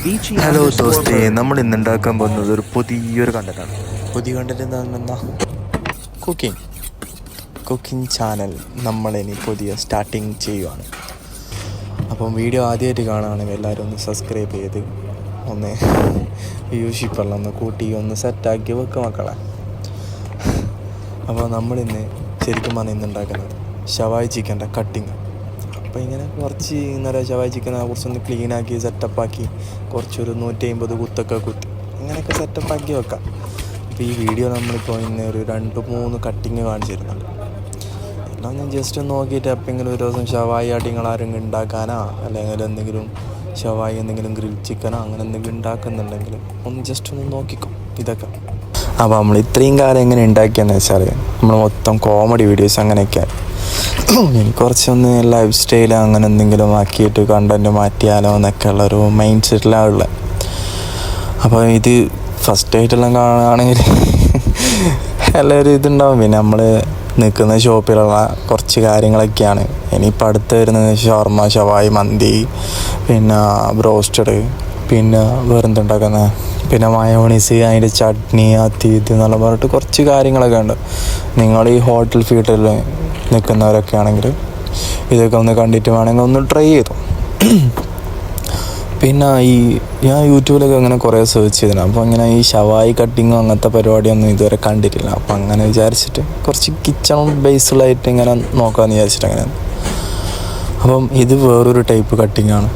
Hello ദോസ്തേ, നമ്മൾ ഇന്ന് ഉണ്ടാക്കാൻ പോകുന്നത് ഒരു പുതിയൊരു കണ്ടന്റാണ്. പുതിയ കണ്ടന്റ് എന്താ? കുക്കിംഗ് ചാനൽ നമ്മളിനി പുതിയ സ്റ്റാർട്ടിങ് ചെയ്യുവാണ്. അപ്പം വീഡിയോ ആദ്യമായിട്ട് കാണുകയാണെങ്കിൽ എല്ലാവരും ഒന്ന് സബ്സ്ക്രൈബ് ചെയ്ത് ഒന്ന് വ്യൂഷിപ്പെല്ലാം ഒന്ന് കൂട്ടി ഒന്ന് സെറ്റാക്കി വെക്കുക മക്കളെ. അപ്പോൾ നമ്മളിന്ന് ശരിക്കും പറഞ്ഞാൽ ഇന്ന് ഉണ്ടാക്കുന്നത് ഷവായി ചിക്കൻ്റെ കട്ടിങ്. അപ്പോൾ ഇങ്ങനെ കുറച്ച് ഇന്നലെ ഷവായി ചിക്കൻ കുറച്ചൊന്ന് ക്ലീനാക്കി സെറ്റപ്പാക്കി കുറച്ചൊരു 150 കുത്തൊക്കെ കുത്തി ഇങ്ങനെയൊക്കെ സെറ്റപ്പാക്കി വെക്കാം. അപ്പോൾ ഈ വീഡിയോ നമ്മളിപ്പോൾ ഇന്ന് ഒരു 2-3 കട്ടിങ് കാണിച്ചു തരുന്നുണ്ട്. എല്ലാം ഞാൻ ജസ്റ്റ് ഒന്ന് നോക്കിയിട്ട് എപ്പോഴെങ്കിലും ഒരു ദിവസം ഷവായി ആട്ടിങ്ങൾ ആരെങ്കിലും ഉണ്ടാക്കാനോ അല്ലെങ്കിൽ എന്തെങ്കിലും ഷവായി എന്തെങ്കിലും ഗ്രിൽ ചിക്കനോ അങ്ങനെ എന്തെങ്കിലും ഉണ്ടാക്കുന്നുണ്ടെങ്കിൽ ഒന്ന് ജസ്റ്റ് ഒന്ന് നോക്കിക്കോ ഇതൊക്കെ. അപ്പോൾ നമ്മൾ ഇത്രയും കാലം എങ്ങനെ ഉണ്ടാക്കിയെന്ന് വെച്ചാൽ നമ്മൾ മൊത്തം കോമഡി വീഡിയോസ് അങ്ങനെയൊക്കെയാണ്. കുറച്ചൊന്ന് ലൈഫ് സ്റ്റൈൽ അങ്ങനെ എന്തെങ്കിലും ആക്കിയിട്ട് കണ്ടൻറ്റ് മാറ്റിയാലോ എന്നൊക്കെ ഉള്ളൊരു മൈൻഡ് സെറ്റിലാണ് ഉള്ളത്. അപ്പോൾ ഇത് ഫസ്റ്റായിട്ടെല്ലാം കാണുകയാണെങ്കിൽ എല്ലാവരും ഇതുണ്ടാവും. പിന്നെ നമ്മൾ നിൽക്കുന്ന ഷോപ്പിലുള്ള കുറച്ച് കാര്യങ്ങളൊക്കെയാണ്. ഇനിയിപ്പോൾ അടുത്ത് വരുന്നത് ഷവർമ, ഷവായി, മന്തി, പിന്നെ ബ്രോസ്റ്റഡ്, പിന്നെ വേറെന്തുണ്ടാക്കുന്നത്, പിന്നെ മയോണീസ്, അതിൻ്റെ ചട്നി, അത് ഇത് എന്നുള്ള പറഞ്ഞിട്ട് കുറച്ച് കാര്യങ്ങളൊക്കെ ഉണ്ട്. നിങ്ങൾ ഈ ഹോട്ടൽ ഫീൽഡിൽ നിൽക്കുന്നവരൊക്കെ ആണെങ്കിൽ ഇതൊക്കെ ഒന്ന് കണ്ടിട്ട് വേണമെങ്കിൽ ഒന്ന് ട്രൈ ചെയ്തു. പിന്നെ ഞാൻ യൂട്യൂബിലൊക്കെ അങ്ങനെ കുറേ സെർച്ച് ചെയ്തിരുന്നു. അപ്പോൾ ഇങ്ങനെ ഈ ഷവായി കട്ടിങ്ങും അങ്ങനത്തെ പരിപാടിയൊന്നും ഇതുവരെ കണ്ടിട്ടില്ല. അപ്പോൾ അങ്ങനെ വിചാരിച്ചിട്ട് കുറച്ച് കിച്ചൺ ബേസ്ഡായിട്ട് ഇങ്ങനെ നോക്കാമെന്ന് വിചാരിച്ചിട്ട് അങ്ങനെ. അപ്പം ഇത് വേറൊരു ടൈപ്പ് കട്ടിങ്ങാണ്.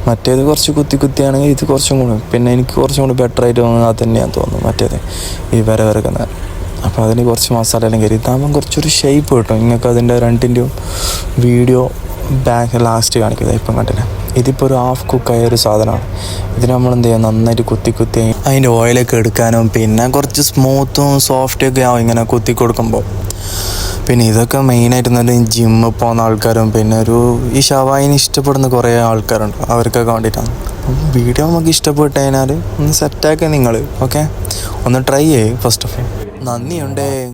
മറ്റേത് കുറച്ച് കുത്തിയാണെങ്കിൽ ഇത് കുറച്ചും കൂടി, പിന്നെ എനിക്ക് കുറച്ചും കൂടി ബെറ്ററായിട്ട് തോന്നുന്നത് അത് തന്നെയാണ് തോന്നുന്നു. മറ്റേത് ഈ വരക്കുന്നത്. അപ്പോൾ അതിന് കുറച്ച് മസാല എല്ലാം കയറി ഇതാകുമ്പം കുറച്ചൊരു ഷേപ്പ് കിട്ടും. നിങ്ങൾക്ക് അതിൻ്റെ രണ്ടിൻ്റെയും വീഡിയോ ബാക്ക് ലാസ്റ്റ് കാണിക്കുന്നത് ഇപ്പം കണ്ടില്ല. ഇതിപ്പോൾ ഒരു ഹാഫ് കുക്കായ ഒരു സാധനമാണ്. ഇതിന് നമ്മൾ എന്ത് ചെയ്യുക, നന്നായിട്ട് കുത്തി അതിൻ്റെ ഓയിലൊക്കെ എടുക്കാനും പിന്നെ കുറച്ച് സ്മൂത്തും സോഫ്റ്റൊക്കെ ആവും ഇങ്ങനെ കുത്തി കൊടുക്കുമ്പോൾ. പിന്നെ ഇതൊക്കെ മെയിനായിട്ട് നല്ല ജിമ്മിൽ പോകുന്ന ആൾക്കാരും പിന്നെ ഈ ഷവായിന് ഇഷ്ടപ്പെടുന്ന കുറേ ആൾക്കാരുണ്ട്. അവർക്കൊക്കെ വേണ്ടിയിട്ടാണ്. വീഡിയോ നമുക്ക് ഇഷ്ടപ്പെട്ട് കഴിഞ്ഞാൽ ഒന്ന് സെറ്റാക്കുക നിങ്ങൾ. ഓക്കെ, ഒന്ന് ട്രൈ ചെയ്യും ഫസ്റ്റ് ഓഫ് ഓൾ. നന്ദിയുണ്ടേ.